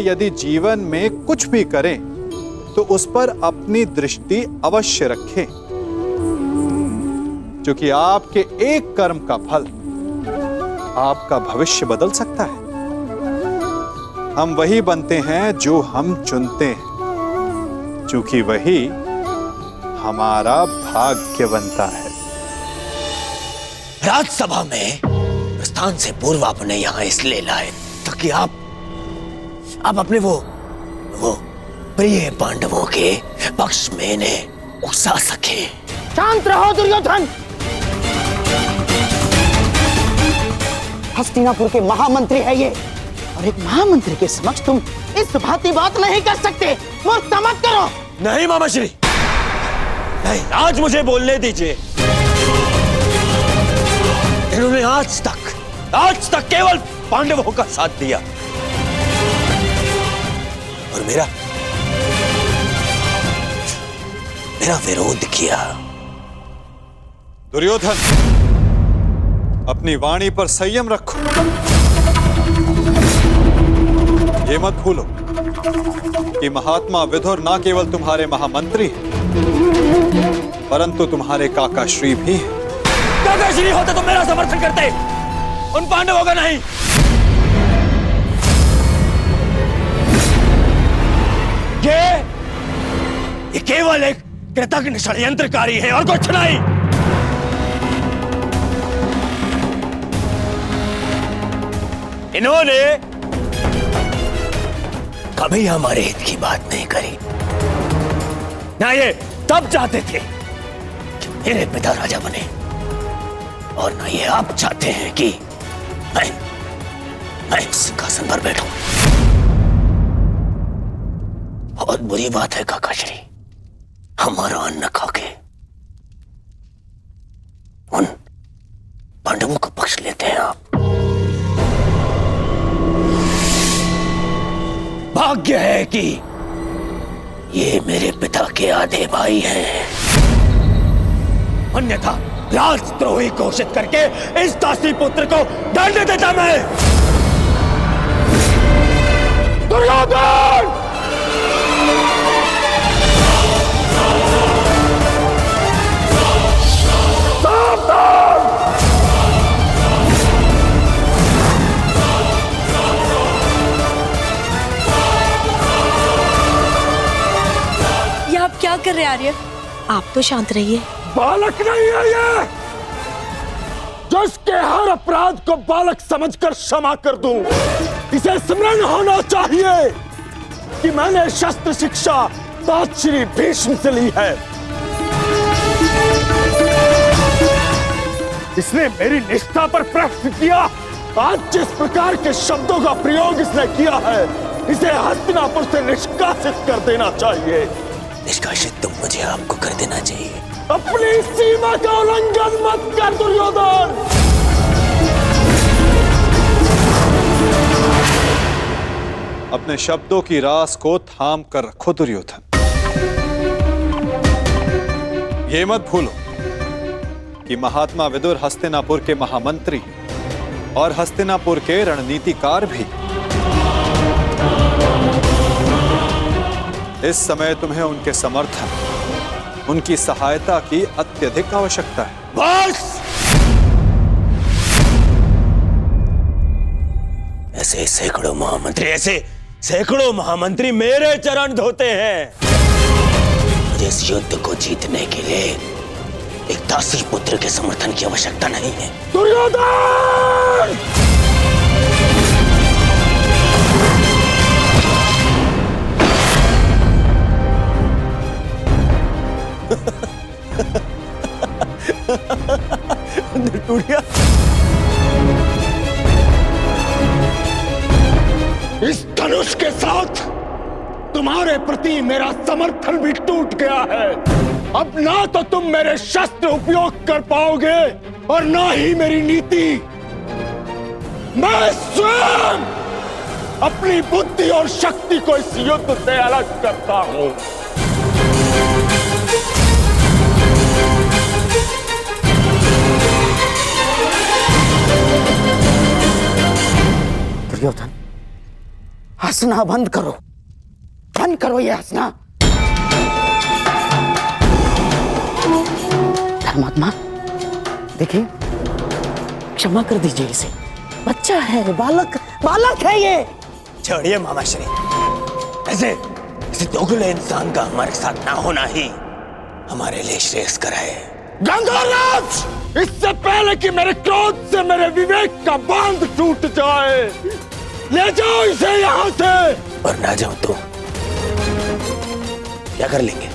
यदि जीवन में कुछ भी करें तो उस पर अपनी दृष्टि अवश्य रखें, क्योंकि आपके एक कर्म का फल आपका भविष्य बदल सकता है। हम वही बनते हैं जो हम चुनते हैं, क्योंकि वही हमारा भाग्य बनता है। राज्यसभा में प्रस्थान से पूर्व आपने यहां इसलिए लाए ताकि आप अपने वो प्रिय पांडवों के पक्ष में इन्हें उकसा सके। शांत रहो दुर्योधन। हस्तिनापुर के महामंत्री है ये, और एक महामंत्री के समक्ष तुम इस भांति बात नहीं कर सकते। मूर्खता मत करो। नहीं मामाश्री, नहीं, आज मुझे बोलने दीजिए। इन्होंने आज तक केवल पांडवों का साथ दिया और मेरा विरोध किया। दुर्योधन, अपनी वाणी पर संयम रखो। ये मत भूलो कि महात्मा विदुर न केवल तुम्हारे महामंत्री हैं, परंतु तुम्हारे काकाश्री भी हैं। काकाश्री होते तो मेरा समर्थन करते, उन पांडवों का नहीं। ये केवल एक कृतज्ञ षड्यंत्रकारी है और कुछ नहीं। इन्होंने कभी हमारे हित की बात नहीं करी। ना ये तब चाहते थे कि मेरे पिता राजा बने, और ना ये आप चाहते हैं कि मैं सिंहासन पर बैठूं। बहुत बुरी बात है काकाश्री, हमारा अन्न खाके उन पांडवों का पक्ष लेते हैं आप। भाग्य है कि ये मेरे पिता के आधे भाई हैं, अन्यथा राजद्रोही घोषित करके इस दासी पुत्र को दंड देता मैं। दुर्योधन! ये आप क्या कर रहे हैं आर्य? आप तो शांत रहिए। बालक नहीं है ये, जो इसके हर अपराध को बालक समझकर क्षमा कर दूं। इसे स्मरण होना चाहिए कि मैंने शस्त्र शिक्षा तात श्री भीष्म से ली है। इसने मेरी निष्ठा पर प्रश्न किया। आज जिस प्रकार के शब्दों का प्रयोग इसने किया है, इसे हस्तिनापुर से निष्कासित कर देना चाहिए। निष्कासित तो मुझे आपको कर देना चाहिए। अपनी सीमा का उल्लंघन मत कर दुर्योधन। अपने शब्दों की रास को थाम कर रखो दुर्योधन। ये मत भूलो कि महात्मा विदुर हस्तिनापुर के महामंत्री और हस्तिनापुर के रणनीतिकार भी। इस समय तुम्हें उनके समर्थन, उनकी सहायता की अत्यधिक आवश्यकता है। बस! ऐसे सैकड़ों महामंत्री मेरे चरण धोते हैं। मुझे इस युद्ध को जीतने के लिए एक दासी पुत्र के समर्थन की आवश्यकता नहीं है। दुर्योधन! इस धनुष के साथ तुम्हारे प्रति मेरा समर्थन भी टूट गया है। अब ना तो तुम मेरे शस्त्र उपयोग कर पाओगे और ना ही मेरी नीति। मैं स्वयं अपनी बुद्धि और शक्ति को इस युद्ध से अलग करता हूं। दुर्योधन, हंसना बंद करो ये हंसना। धर्मात्मा देखिए, क्षमा कर दीजिए इसे, बच्चा है, बालक है ये। छोड़िए मामा श्री, ऐसे दोगले इंसान का हमारे साथ ना होना ही हमारे लिए श्रेयस्कर है। गंगाराज, इससे पहले कि मेरे क्रोध से मेरे विवेक का बांध टूट जाए, ले जाओ इसे यहाँ से। और ना जाओ तो क्या कर लेंगे?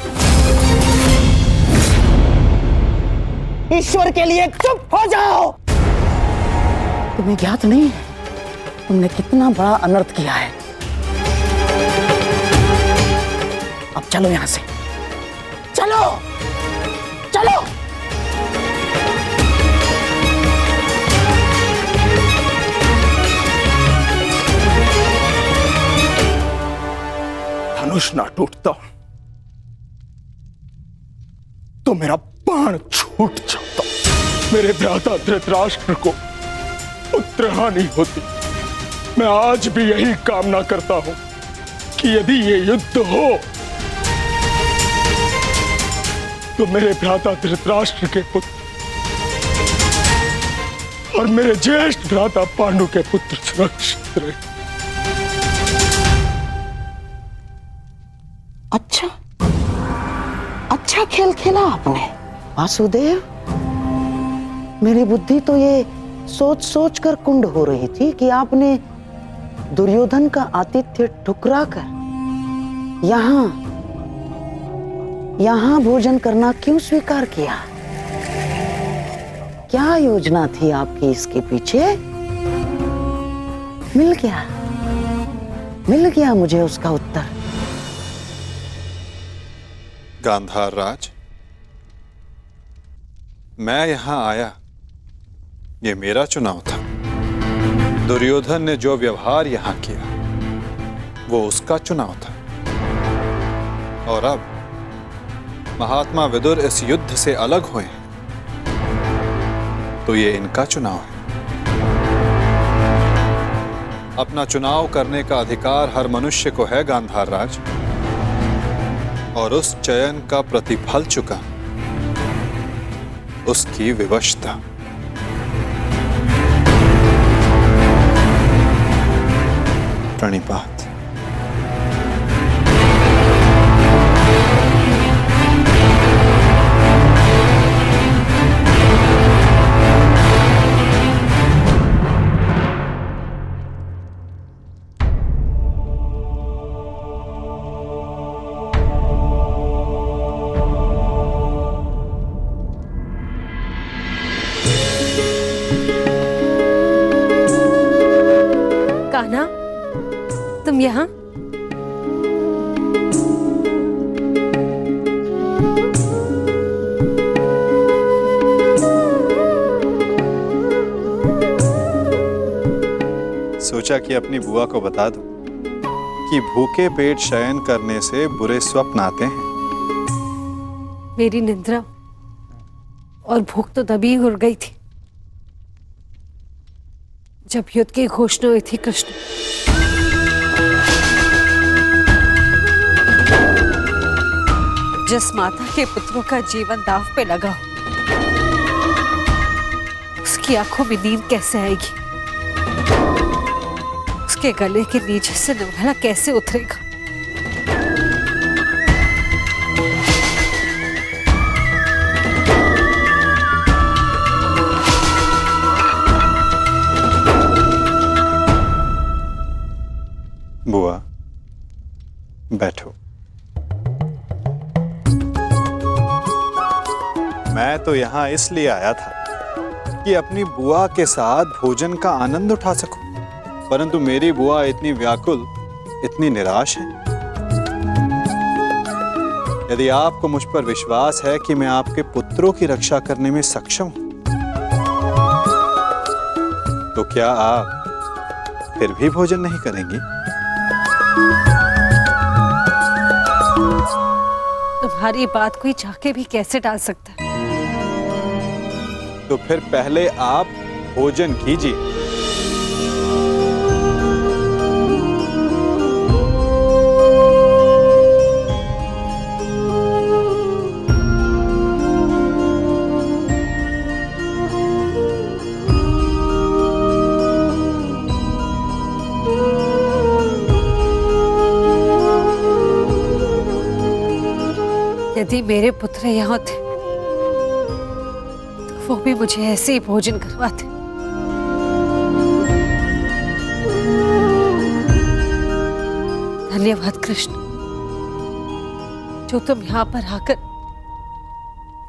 ईश्वर के लिए चुप हो जाओ। तुम्हें ज्ञात नहीं है तुमने कितना बड़ा अनर्थ किया है। अब चलो यहां से, चलो। धनुष ना टूटता तो मेरा बाण छूट जाता, मेरे भ्राता धृतराष्ट्र को पुत्र हानि होती। मैं आज भी यही कामना करता हूं कि यदि ये युद्ध हो तो मेरे भ्राता धृतराष्ट्र के पुत्र और मेरे ज्येष्ठ भ्राता पांडु के पुत्र सुरक्षित रहे। अच्छा खेल खेला आपने वासुदेव। मेरी बुद्धि तो ये सोच कर कुंड हो रही थी कि आपने दुर्योधन का आतिथ्य ठुकरा कर यहां भोजन करना क्यों स्वीकार किया? क्या योजना थी आपकी इसके पीछे? मिल गया मुझे उसका उत्तर। गांधार राज, मैं यहां आया, ये मेरा चुनाव था। दुर्योधन ने जो व्यवहार यहां किया वो उसका चुनाव था, और अब महात्मा विदुर इस युद्ध से अलग हुए हैं तो ये इनका चुनाव है। अपना चुनाव करने का अधिकार हर मनुष्य को है गांधार राज, और उस चयन का प्रतिफल चुका उसकी विवशता। प्रणिपात। कान्हा, तुम यहाँ? सोचा कि अपनी बुआ को बता दूं कि भूखे पेट शयन करने से बुरे स्वप्न आते हैं। मेरी निद्रा और भूख तो तभी उड़ गई थी जब युद्ध की घोषणा हुई थी। कृष्ण, जिस माता के पुत्रों का जीवन दांव पे लगा हो, उसकी आंखों में नींद कैसे आएगी? उसके गले के नीचे से निर्भला कैसे उतरेगा? बुआ, बैठो। मैं तो यहां इसलिए आया था कि अपनी बुआ के साथ भोजन का आनंद उठा सकूं, परंतु मेरी बुआ इतनी व्याकुल, इतनी निराश है। यदि आपको मुझ पर विश्वास है कि मैं आपके पुत्रों की रक्षा करने में सक्षम हूं, तो क्या आप फिर भी भोजन नहीं करेंगी? तुम्हारी बात कोई चाह के भी कैसे टाल सकता है? तो फिर पहले आप भोजन कीजिए। यदि मेरे पुत्र यहाँ होते तो वो भी मुझे ऐसे ही भोजन करवाते। धन्यवाद कृष्ण, जो तुम यहाँ पर आकर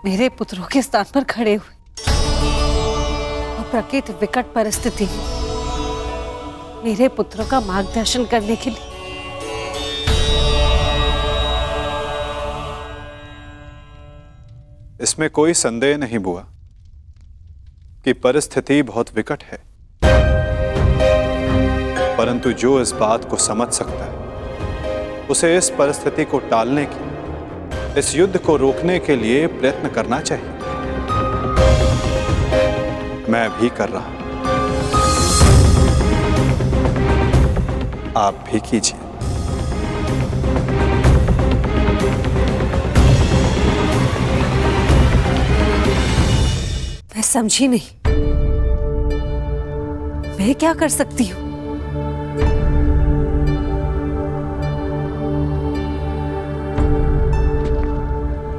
मेरे पुत्रों के स्थान पर खड़े हुए और प्रकृत विकट परिस्थिति में मेरे पुत्रों का मार्गदर्शन करने के लिए। इसमें कोई संदेह नहीं बुआ कि परिस्थिति बहुत विकट है, परंतु जो इस बात को समझ सकता है उसे इस परिस्थिति को टालने की, इस युद्ध को रोकने के लिए प्रयत्न करना चाहिए। मैं भी कर रहा हूं, आप भी कीजिए। मैं समझी नहीं, मैं क्या कर सकती हूँ?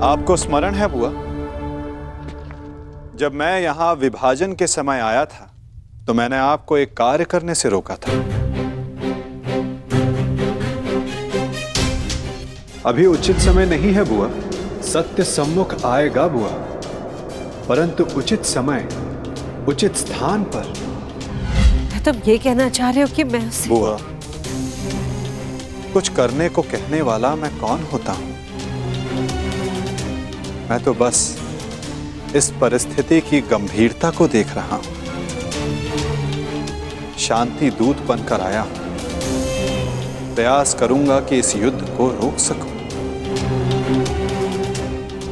आपको स्मरण है बुआ, जब मैं यहां विभाजन के समय आया था तो मैंने आपको एक कार्य करने से रोका था। अभी उचित समय नहीं है बुआ, सत्य सम्मुख आएगा बुआ, परंतु उचित समय उचित स्थान पर। तुम ये कहना चाह रहे हो कि मैं उसे... बुआ, कुछ करने को कहने वाला मैं कौन होता हूं? मैं तो बस इस परिस्थिति की गंभीरता को देख रहा हूं। शांति दूत बनकर आया हूं। प्रयास करूंगा कि इस युद्ध को रोक सकूं,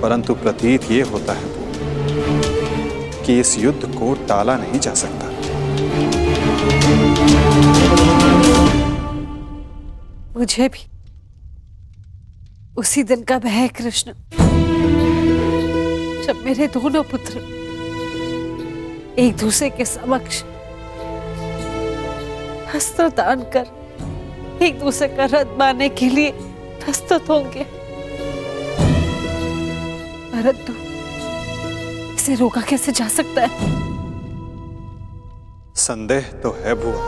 परंतु प्रतीत ये होता है कि इस युद्ध को टाला नहीं जा सकता। मुझे भी उसी दिन का भय है कृष्ण, जब मेरे दोनों पुत्र एक दूसरे के समक्ष अस्त्र दान कर एक दूसरे का रथ मारने के लिए प्रस्तुत होंगे, परंतु इसे रोका कैसे जा सकता है? संदेह तो है बुआ,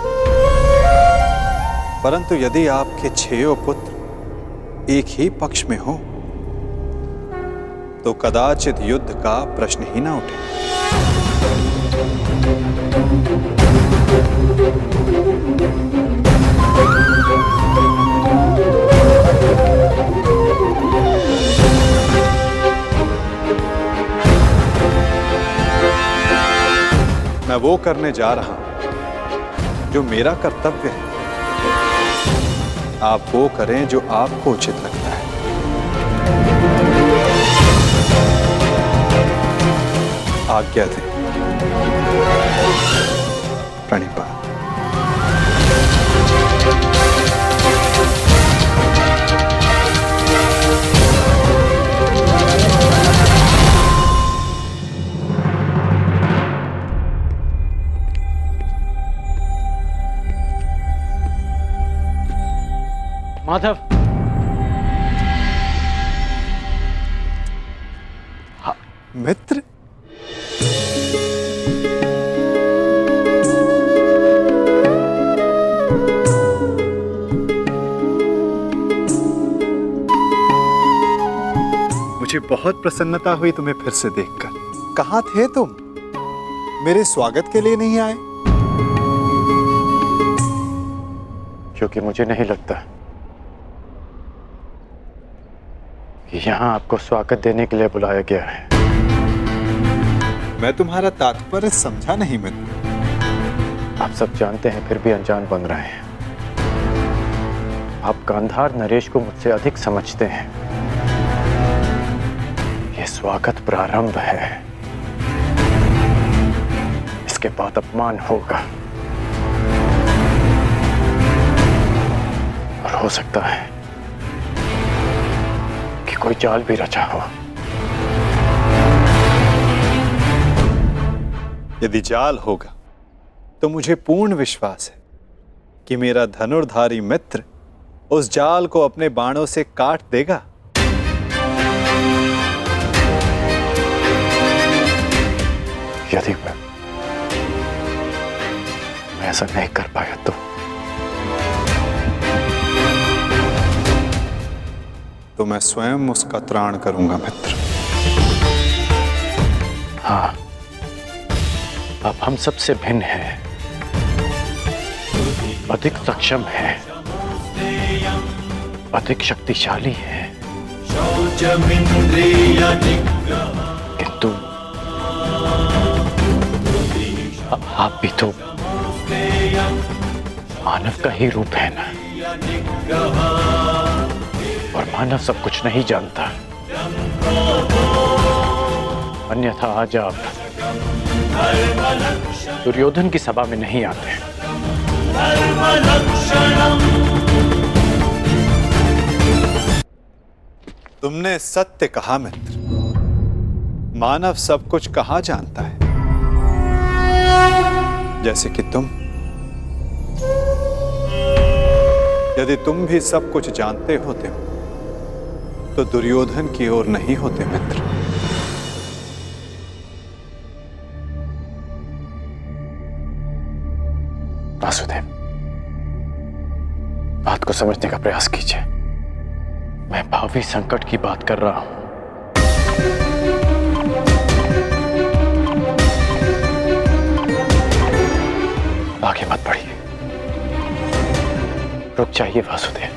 परंतु यदि आपके 6 पुत्र एक ही पक्ष में हो तो कदाचित युद्ध का प्रश्न ही ना उठे। मैं वो करने जा रहा हूं जो मेरा कर्तव्य है। आप वो करें जो आपको उचित लगता है। आज्ञा दें। प्रणिपात। माधव, मित्र, मुझे बहुत प्रसन्नता हुई तुम्हें फिर से देखकर। कहाँ थे तुम? मेरे स्वागत के लिए नहीं आए? क्योंकि मुझे नहीं लगता कि यहाँ आपको स्वागत देने के लिए बुलाया गया है। मैं तुम्हारा तात्पर्य समझा नहीं मित्र। आप सब जानते हैं फिर भी अनजान बन रहे हैं। आप गांधार नरेश को मुझसे अधिक समझते हैं। ये स्वागत प्रारंभ है, इसके बाद अपमान होगा और हो सकता है कि कोई जाल भी रचा हो। यदि जाल होगा तो मुझे पूर्ण विश्वास है कि मेरा धनुर्धारी मित्र उस जाल को अपने बाणों से काट देगा। यदि मैं ऐसा नहीं कर पाया तो मैं स्वयं उसका त्राण करूंगा मित्र। हाँ, अब हम सबसे भिन्न हैं, अधिक सक्षम हैं, अधिक शक्तिशाली हैं, किंतु आप भी तो मानव का ही रूप है ना, और मानव सब कुछ नहीं जानता। अन्यथा आज आप दुर्योधन की सभा में नहीं आते। तुमने सत्य कहा मित्र, मानव सब कुछ कहाँ जानता है। जैसे कि तुम, यदि तुम भी सब कुछ जानते होते तो दुर्योधन की ओर नहीं होते मित्र। वासुदेव, बात को समझने का प्रयास कीजिए। मैं भावी संकट की बात कर रहा हूं। आगे मत बढ़िए, रुक जाइए वासुदेव।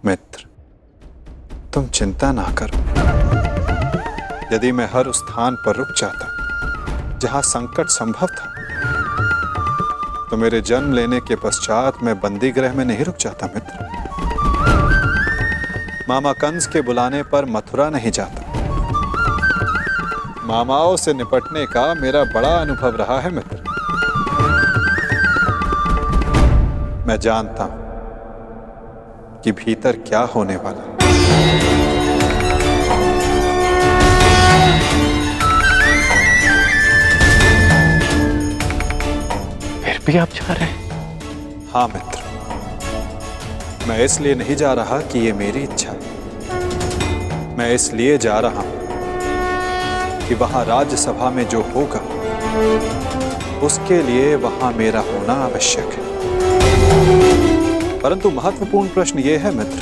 मित्र, तुम चिंता ना करो। यदि मैं हर उस स्थान पर रुक जाता जहां संकट संभव था, तो मेरे जन्म लेने के पश्चात मैं बंदी गृह में नहीं रुक जाता मित्र। मामा कंस के बुलाने पर मथुरा नहीं जाता। मामाओं से निपटने का मेरा बड़ा अनुभव रहा है मित्र। मैं जानता हूं कि भीतर क्या होने वाला। फिर भी आप जा रहे हैं? हाँ मित्र, मैं इसलिए नहीं जा रहा कि ये मेरी इच्छा है। मैं इसलिए जा रहा हूं कि वहां राज्यसभा में जो होगा उसके लिए वहां मेरा होना आवश्यक है। परंतु महत्वपूर्ण प्रश्न यह है मित्र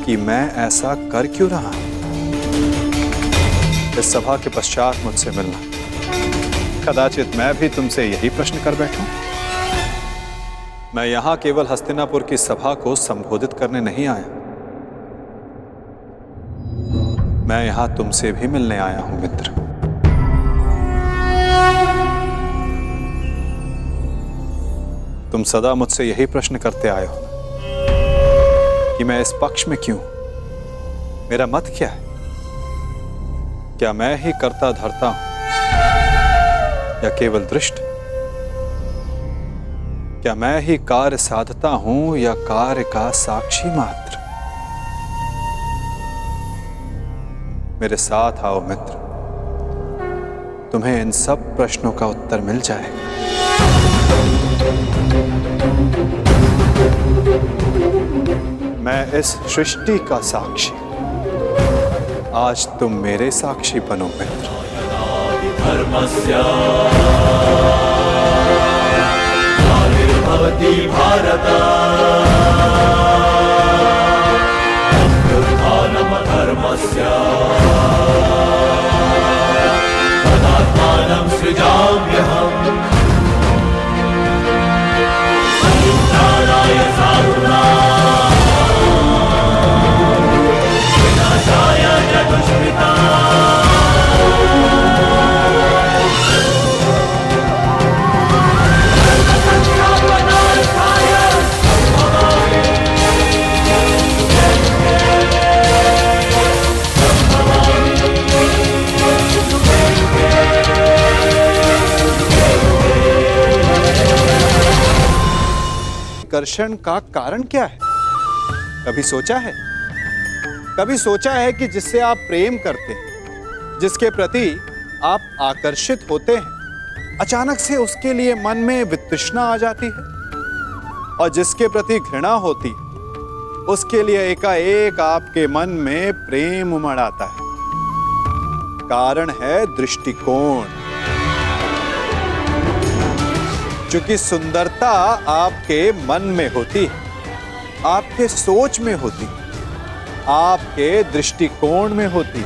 कि मैं ऐसा कर क्यों रहा हूं। इस सभा के पश्चात मुझसे मिलना, कदाचित मैं भी तुमसे यही प्रश्न कर बैठूं। मैं यहां केवल हस्तिनापुर की सभा को संबोधित करने नहीं आया, मैं यहां तुमसे भी मिलने आया हूं मित्र। तुम सदा मुझसे यही प्रश्न करते आए हो कि मैं इस पक्ष में क्यों, मेरा मत क्या है। क्या मैं ही करता धरता हूं या केवल दृष्ट? क्या मैं ही कार्य साधता हूं या कार्य का साक्षी मात्र? मेरे साथ आओ मित्र, तुम्हें इन सब प्रश्नों का उत्तर मिल जाएगा। मैं इस सृष्टि का साक्षी, आज तुम मेरे साक्षी बनो मित्र। भवति भारत उत्थानम धर्मस्य तदात्मानं सृजाम्यहम् परित्राणाय साधूनां विनाशाय च दुष्कृताम्। आकर्षण का कारण क्या है? कभी सोचा है? कभी सोचा है कि जिससे आप प्रेम करते हैं, जिसके प्रति आप आकर्षित होते हैं, अचानक से उसके लिए मन में वितृष्णा आ जाती है और जिसके प्रति घृणा होती उसके लिए एकाएक आपके मन में प्रेम उमड़ आता है। कारण है दृष्टिकोण। क्योंकि सुंदरता आपके मन में होती है, आपके सोच में होती, आपके दृष्टिकोण में होती।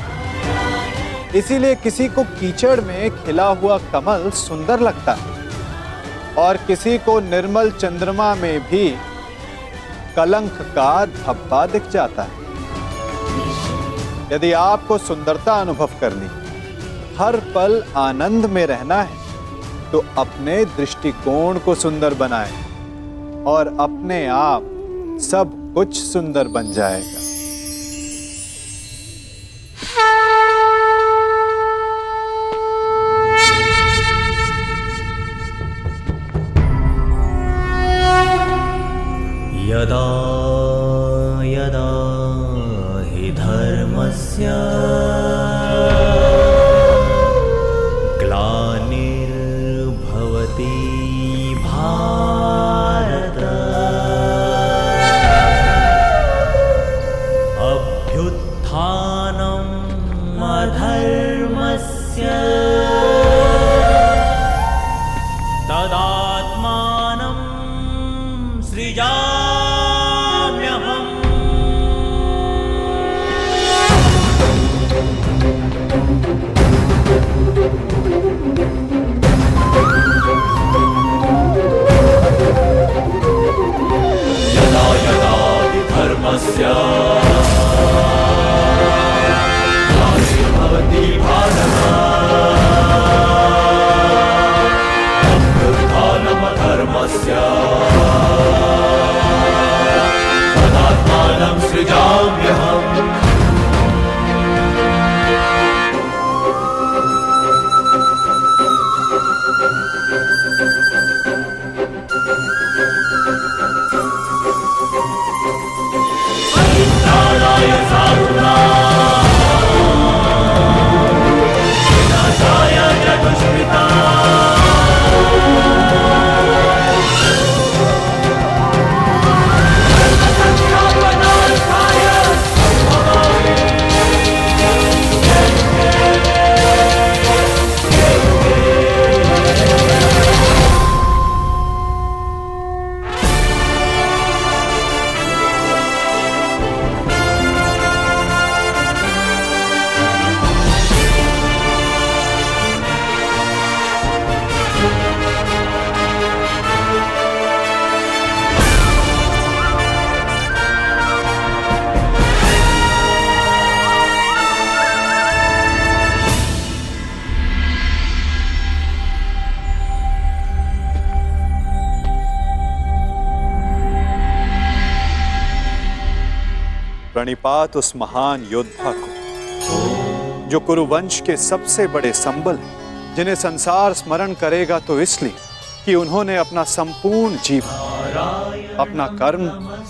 इसीलिए किसी को कीचड़ में खिला हुआ कमल सुंदर लगता है और किसी को निर्मल चंद्रमा में भी कलंक का धब्बा दिख जाता है। यदि आपको सुंदरता अनुभव करनी, हर पल आनंद में रहना है, तो अपने दृष्टिकोण को सुंदर बनाएं और अपने आप सब कुछ सुंदर बन जाएगा। यदा यदा हि धर्मस्य ग्लानिर्भवति भारत अभ्युत्थानम् अधर्मस्य तदात्मानं सृजाम्यहम्। यदा यदा हि धर्मस्य ग्लानिर्भवति भारत अभ्युत्थानम् अधर्मस्य तदात्मानं सृजाम्यहम्। परित्राणाय साधूनां विनाशाय च दुष्कृतां धर्मसंस्थापनार्थाय प्रणिपात उस महान योद्धा को जो कुरुवंश के सबसे बड़े संबल हैं, जिन्हें संसार स्मरण करेगा तो इसलिए कि उन्होंने अपना संपूर्ण जीवन, अपना कर्म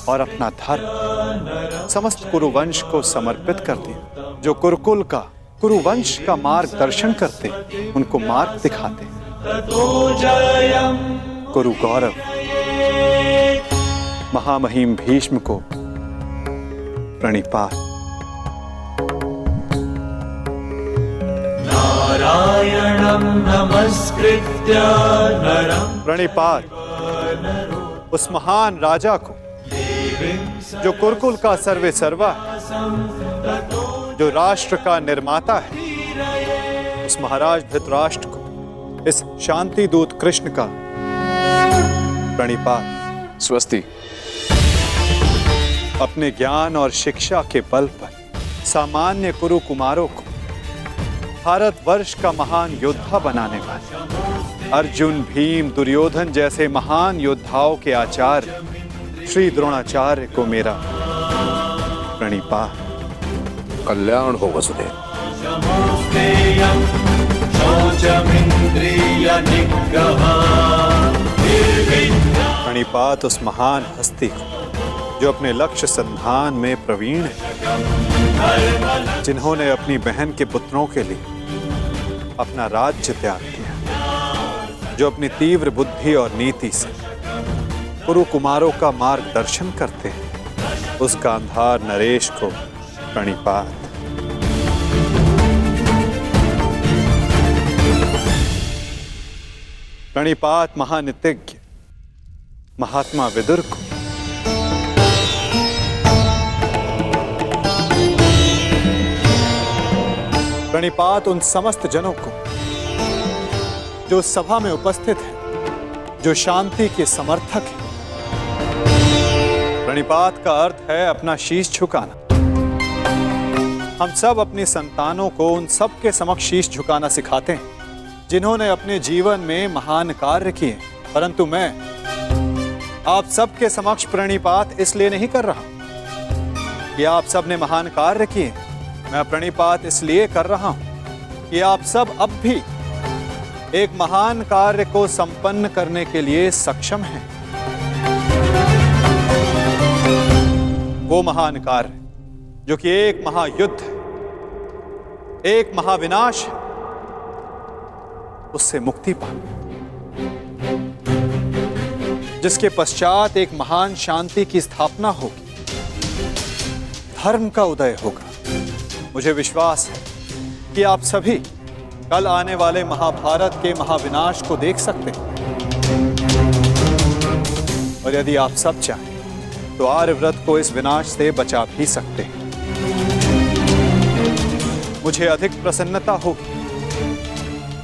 और अपना धर्म समस्त कुरुवंश को समर्पित कर दिया। जो कुरुकुल का, कुरुवंश का मार्गदर्शन करते, उनको मार्ग दिखाते। कुरु गौरव महामहिम भीष्म को प्रणिपात। नारायणं नमस्कृत्य नरं प्रणिपात उस महान राजा को जो कुरुकुल का सर्वे सर्वा है, जो राष्ट्र का निर्माता है, उस महाराज धृतराष्ट्र को, इस शांति दूत कृष्ण का प्रणिपात। स्वस्ति। अपने ज्ञान और शिक्षा के बल पर सामान्य कुरु कुमारों को भारतवर्ष का महान योद्धा बनाने वाले अर्जुन, भीम, दुर्योधन जैसे महान योद्धाओं के आचार्य श्री द्रोणाचार्य को मेरा प्रणिपात। कल्याण हो वसुदेव। शमोस्तेयं शौचमिन्द्रियनिग्रहः निर्विघ्नं। प्रणिपात उस महान हस्ती को जो अपने लक्ष्य संधान में प्रवीण है, जिन्होंने अपनी बहन के पुत्रों के लिए अपना राज्य त्याग किया। जो अपनी तीव्र बुद्धि और नीति से कुरु कुमारों का मार्गदर्शन करते हैं, उस गांधार नरेश को प्रणिपात। प्रणिपात महानितिज्ञ महात्मा विदुर को। प्रणिपात उन समस्त जनों को जो सभा में उपस्थित हैं, जो शांति के समर्थक हैं। प्रणिपात का अर्थ है अपना शीश झुकाना। हम सब अपनी संतानों को उन सब के समक्ष शीश झुकाना सिखाते हैं जिन्होंने अपने जीवन में महान कार्य किए, परंतु मैं आप सबके समक्ष प्रणिपात इसलिए नहीं कर रहा कि आप सब ने महान कार्य किए। मैं प्रणिपात इसलिए कर रहा हूं कि आप सब अब भी एक महान कार्य को संपन्न करने के लिए सक्षम हैं। वो महान कार्य जो कि एक महायुद्ध है, एक महाविनाश है, उससे मुक्ति पाना, जिसके पश्चात एक महान शांति की स्थापना होगी, धर्म का उदय होगा। मुझे विश्वास है कि आप सभी कल आने वाले महाभारत के महाविनाश को देख सकते हैं, और यदि आप सब चाहें तो आर्यव्रत को इस विनाश से बचा भी सकते हैं। मुझे अधिक प्रसन्नता होगी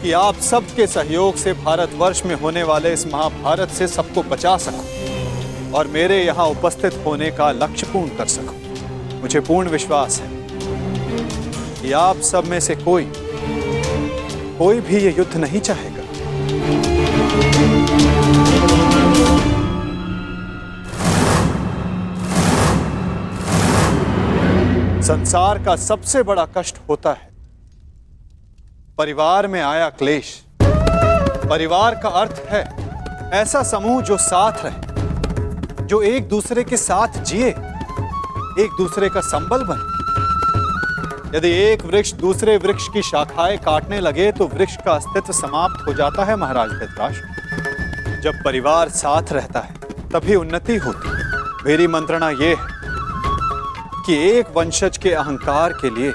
कि आप सबके सहयोग से भारतवर्ष में होने वाले इस महाभारत से सबको बचा सकूं और मेरे यहाँ उपस्थित होने का लक्ष्य पूर्ण कर सकूं। मुझे पूर्ण विश्वास है कि आप सब में से कोई भी ये युद्ध नहीं चाहेगा। संसार का सबसे बड़ा कष्ट होता है परिवार में आया क्लेश। परिवार का अर्थ है ऐसा समूह जो साथ रहे, जो एक दूसरे के साथ जिए, एक दूसरे का संबल बने। यदि एक वृक्ष दूसरे वृक्ष की शाखाएं काटने लगे तो वृक्ष का अस्तित्व समाप्त हो जाता है महाराज धृतराष्ट्र। जब परिवार साथ रहता है तभी उन्नति होती है। मेरी मंत्रणा यह है कि एक वंशज के अहंकार के लिए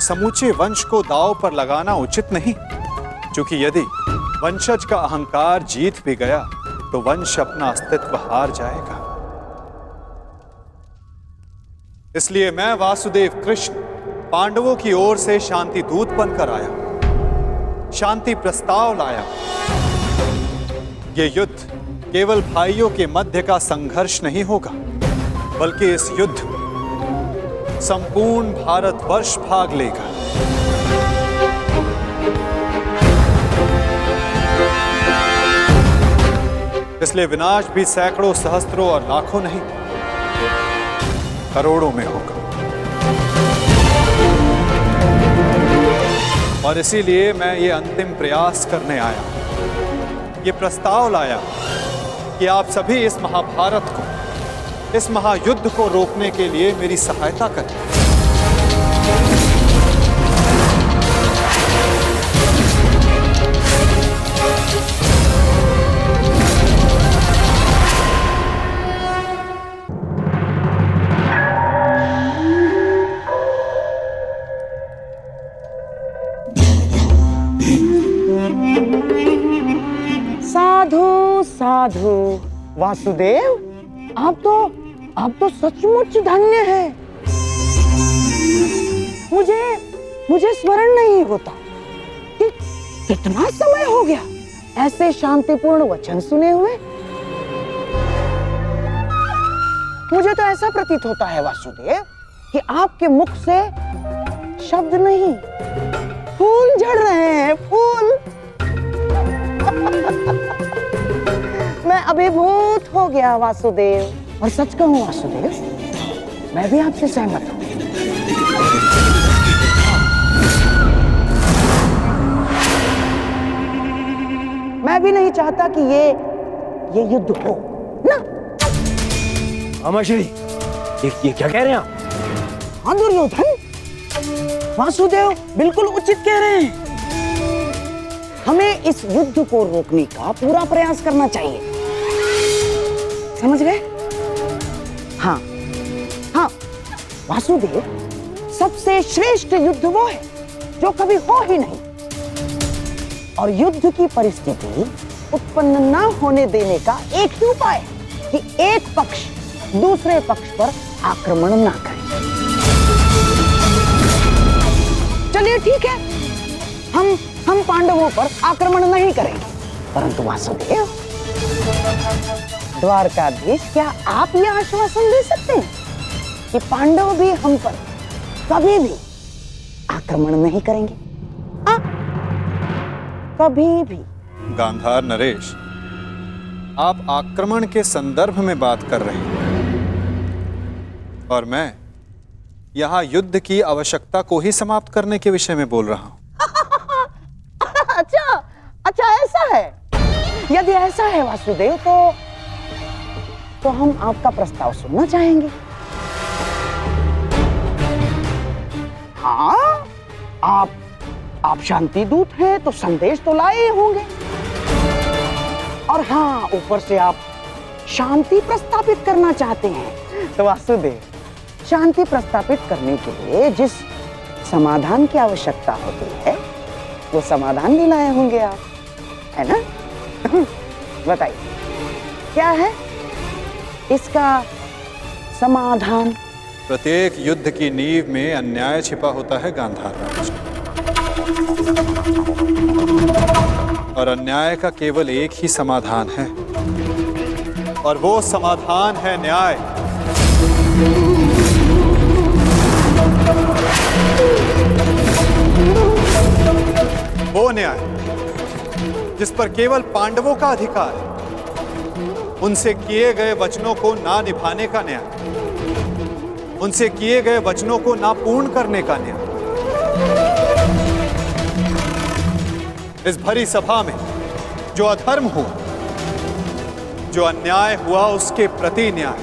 समूचे वंश को दांव पर लगाना उचित नहीं, क्योंकि यदि वंशज का अहंकार जीत भी गया तो वंश अपना अस्तित्व हार जाएगा। इसलिए मैं वासुदेव कृष्ण पांडवों की ओर से शांति दूत बनकर आया, शांति प्रस्ताव लाया। यह युद्ध केवल भाइयों के मध्य का संघर्ष नहीं होगा, बल्कि इस युद्ध में संपूर्ण भारतवर्ष भाग लेगा। इसलिए विनाश भी सैकड़ों, सहस्त्रों और लाखों नहीं, करोड़ों में होगा। और इसीलिए मैं ये अंतिम प्रयास करने आया, ये प्रस्ताव लाया कि आप सभी इस महाभारत को, इस महायुद्ध को रोकने के लिए मेरी सहायता करें। साधु साधु वासुदेव, आप तो सचमुच धन्य हैं। मुझे स्मरण नहीं होता कि कितना समय हो गया ऐसे शांतिपूर्ण वचन सुने हुए। मुझे तो ऐसा प्रतीत होता है वासुदेव कि आपके मुख से शब्द नहीं, फूल झड़ रहे हैं, फूल। मैं अभिभूत हो गया वासुदेव। और सच कहूं वासुदेव, मैं भी आपसे सहमत हूं। मैं भी नहीं चाहता कि ये युद्ध हो ना। अमाश्री, ये क्या कह रहे हैं आप? हाँ दुर्योधन, वासुदेव बिल्कुल उचित कह रहे हैं। हमें इस युद्ध को रोकने का पूरा प्रयास करना चाहिए। समझ गए? हाँ हाँ वासुदेव, सबसे श्रेष्ठ युद्ध वो है जो कभी हो ही नहीं, और युद्ध की परिस्थिति उत्पन्न न होने देने का एक ही उपाय है कि एक पक्ष दूसरे पक्ष पर आक्रमण ना करे। चलिए ठीक है, हम पांडवों पर आक्रमण नहीं करेंगे, परंतु वासुदेव, द्वारकाधीश, क्या आप यह आश्वासन दे सकते हैं कि पांडव भी हम पर कभी भी आक्रमण नहीं करेंगे? कभी भी। गांधार नरेश, आप आक्रमण के संदर्भ में बात कर रहे हैं और मैं यहां युद्ध की आवश्यकता को ही समाप्त करने के विषय में बोल रहा हूं। अच्छा ऐसा है। यदि ऐसा है वासुदेव, तो हम आपका प्रस्ताव सुनना चाहेंगे। हाँ, आप शांति दूत हैं तो संदेश तो लाए होंगे, और हाँ, ऊपर से आप शांति प्रस्तापित करना चाहते हैं। तो वासुदेव, शांति प्रस्तापित करने के लिए जिस समाधान की आवश्यकता होती है वो समाधान भी लाए होंगे आप, है ना? बताइए क्या है इसका समाधान? प्रत्येक युद्ध की नींव में अन्याय छिपा होता है गांधार राज, और अन्याय का केवल एक ही समाधान है, और वो समाधान है न्याय। वो न्याय जिस पर केवल पांडवों का अधिकार है, उनसे किए गए वचनों को ना निभाने का न्याय, उनसे किए गए वचनों को ना पूर्ण करने का न्याय। इस भरी सभा में जो अधर्म हुआ, जो अन्याय हुआ, उसके प्रति न्याय।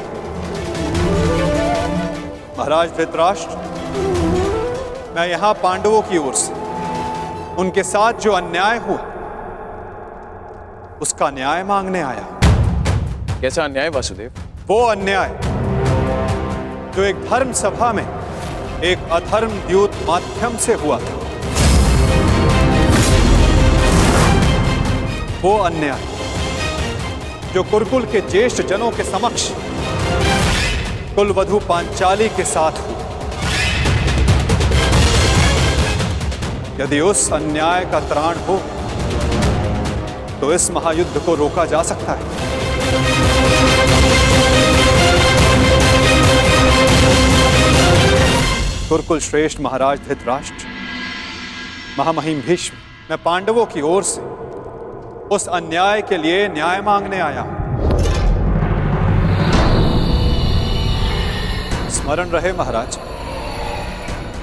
महाराज धृतराष्ट्र, मैं यहां पांडवों की ओर से उनके साथ जो अन्याय हुआ उसका न्याय मांगने आया। कैसा अन्याय वासुदेव? वो अन्याय जो एक धर्म सभा में एक अधर्म द्यूत माध्यम से हुआ था। वो अन्याय जो कुरुकुल के ज्येष्ठ जनों के समक्ष कुलवधू पांचाली के साथ हुआ। यदि उस अन्याय का त्राण हो तो इस महायुद्ध को रोका जा सकता है। कुरुकुल श्रेष्ठ महाराज धृतराष्ट्र, महामहिम भीष्म, मैं पांडवों की ओर से उस अन्याय के लिए न्याय मांगने आया हूं। स्मरण रहे महाराज,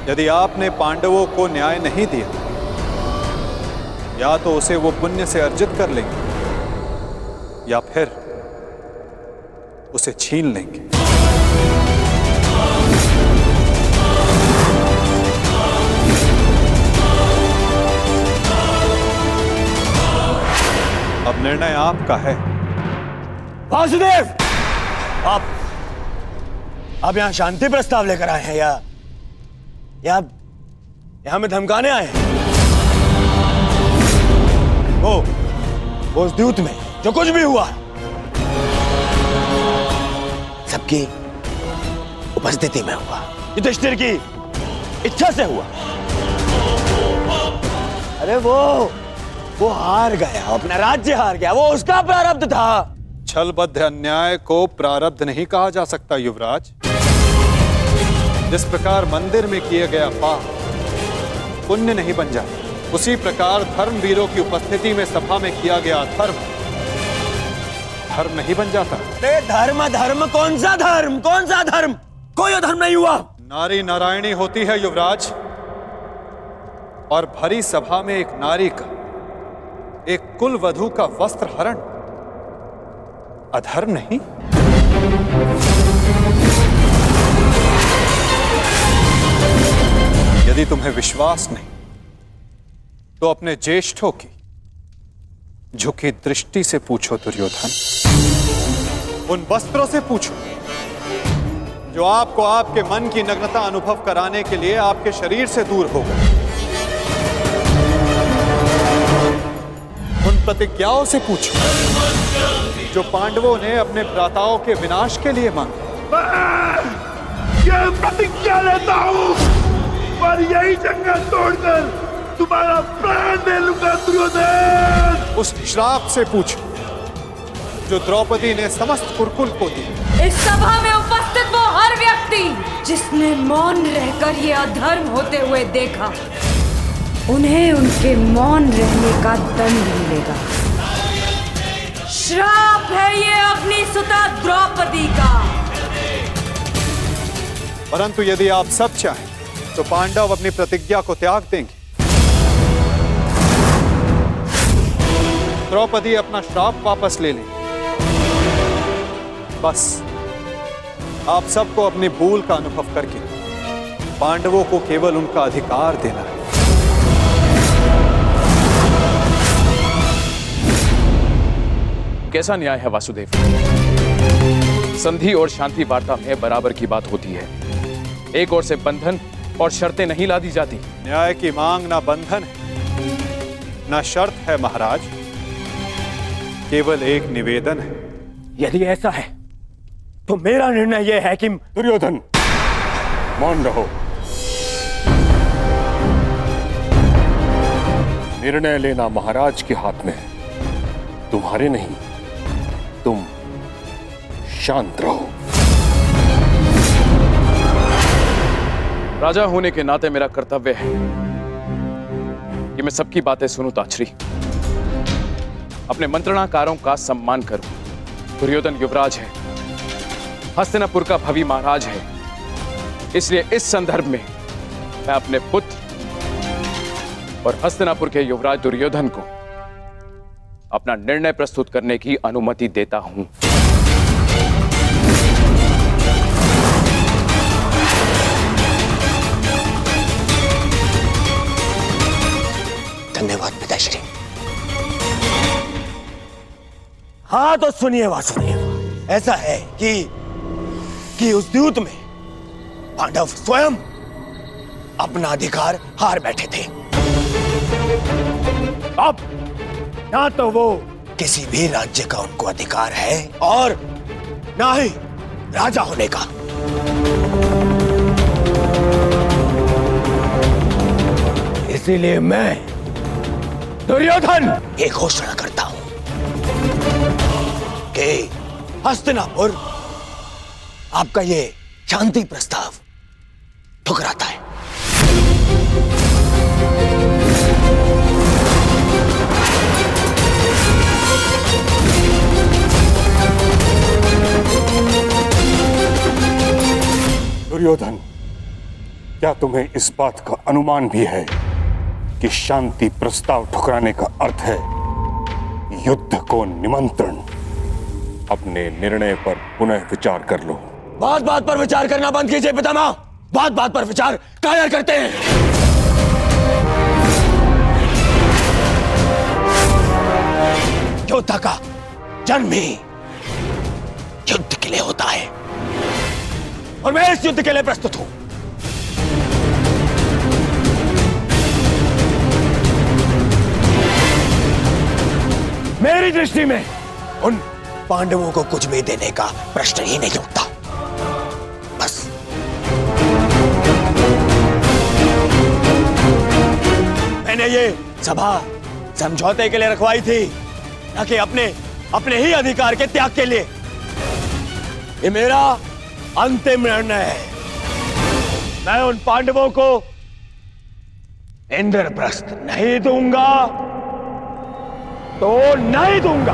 यदि आपने पांडवों को न्याय नहीं दिया, या तो उसे वो पुण्य से अर्जित कर लेंगे या फिर उसे छीन लेंगे। अब निर्णय आपका है। वासुदेव, आप यहाँ शांति प्रस्ताव लेकर आए हैं या हमें धमकाने आए हैं? वो उस द्यूत में जो कुछ भी हुआ सबकी उपस्थिति में हुआ, युधिष्ठिर की इच्छा से हुआ। अरे वो हार गया, अपना राज्य हार गया, वो उसका प्रारब्ध था। छलबद्ध अन्याय को प्रारब्ध नहीं कहा जा सकता युवराज। जिस प्रकार मंदिर में किया गया पाप पुण्य नहीं बन जाता, उसी प्रकार धर्मवीरों की उपस्थिति में सभा में किया गया धर्म नहीं बन जाता। धर्म कौन सा धर्म? कोई धर्म नहीं हुआ। नारी नारायणी होती है युवराज, और भरी सभा में एक नारी का, एक कुलवधू का वस्त्र हरण अधर्म नहीं? यदि तुम्हें विश्वास नहीं तो अपने ज्येष्ठों की झुकी दृष्टि से पूछो दुर्योधन, उन वस्त्रों से पूछो जो आपको आपके मन की नग्नता अनुभव कराने के लिए आपके शरीर से दूर हो गए। उन प्रतिज्ञाओं से पूछो जो पांडवों ने अपने भ्राताओं के विनाश के लिए मांगी। ये प्रतिज्ञा लेता हूँ पर यही जंगल तोड़कर तुम्हारा प्राण ले लूंगा दुर्योधन। उस श्राप से पूछो जो द्रौपदी ने समस्त कुरुकुल को दी। इस सभा में उपस्थित वो हर व्यक्ति जिसने मौन रहकर ये अधर्म होते हुए देखा, उन्हें उनके मौन रहने का दंड मिलेगा। श्राप है ये अग्निसुता द्रौपदी का। परंतु यदि आप सब चाहें तो पांडव अपनी प्रतिज्ञा को त्याग देंगे। द्रौपदी अपना श्राप वापस ले लेंगे। बस आप सबको अपनी भूल का अनुभव करके पांडवों को केवल उनका अधिकार देना है। कैसा न्याय है वासुदेव? संधि और शांति वार्ता में बराबर की बात होती है। एक ओर से बंधन और शर्तें नहीं लादी जाती। न्याय की मांग ना बंधन है ना शर्त है महाराज, केवल एक निवेदन है। यदि ऐसा है तो मेरा निर्णय यह है कि दुर्योधन मौन रहो। निर्णय लेना महाराज के हाथ में है, तुम्हारे नहीं। तुम शांत रहो। राजा होने के नाते मेरा कर्तव्य है कि मैं सबकी बातें सुनूं ताछरी, अपने मंत्रणाकारों का सम्मान करूं। दुर्योधन युवराज है, हस्तिनापुर का भवी महाराज है, इसलिए इस संदर्भ में मैं अपने पुत्र और हस्तिनापुर के युवराज दुर्योधन को अपना निर्णय प्रस्तुत करने की अनुमति देता हूं। धन्यवाद पिताश्री। हाँ तो सुनिए वासुदेव, ऐसा है कि उस द्यूत में पांडव स्वयं अपना अधिकार हार बैठे थे। अब ना तो वो किसी भी राज्य का उनको अधिकार है और ना ही राजा होने का। इसीलिए मैं दुर्योधन ये घोषणा करता हूं कि हस्तिनापुर आपका ये शांति प्रस्ताव ठुकराता है। दुर्योधन, क्या तुम्हें इस बात का अनुमान भी है कि शांति प्रस्ताव ठुकराने का अर्थ है युद्ध को निमंत्रण? अपने निर्णय पर पुनः विचार कर लो। बात बात पर विचार करना बंद कीजिए पितामह। बात बात पर विचार कायर करते हैं। योद्धा का जन्म ही युद्ध के लिए होता है और मैं इस युद्ध के लिए प्रस्तुत हूं। मेरी दृष्टि में उन पांडवों को कुछ भी देने का प्रश्न ही नहीं उठता। बस मैंने ये सभा समझौते के लिए रखवाई थी, न कि अपने ही अधिकार के त्याग के लिए। ये मेरा अंतिम निर्णय है। मैं उन पांडवों को इंद्रप्रस्थ नहीं दूंगा तो नहीं दूंगा।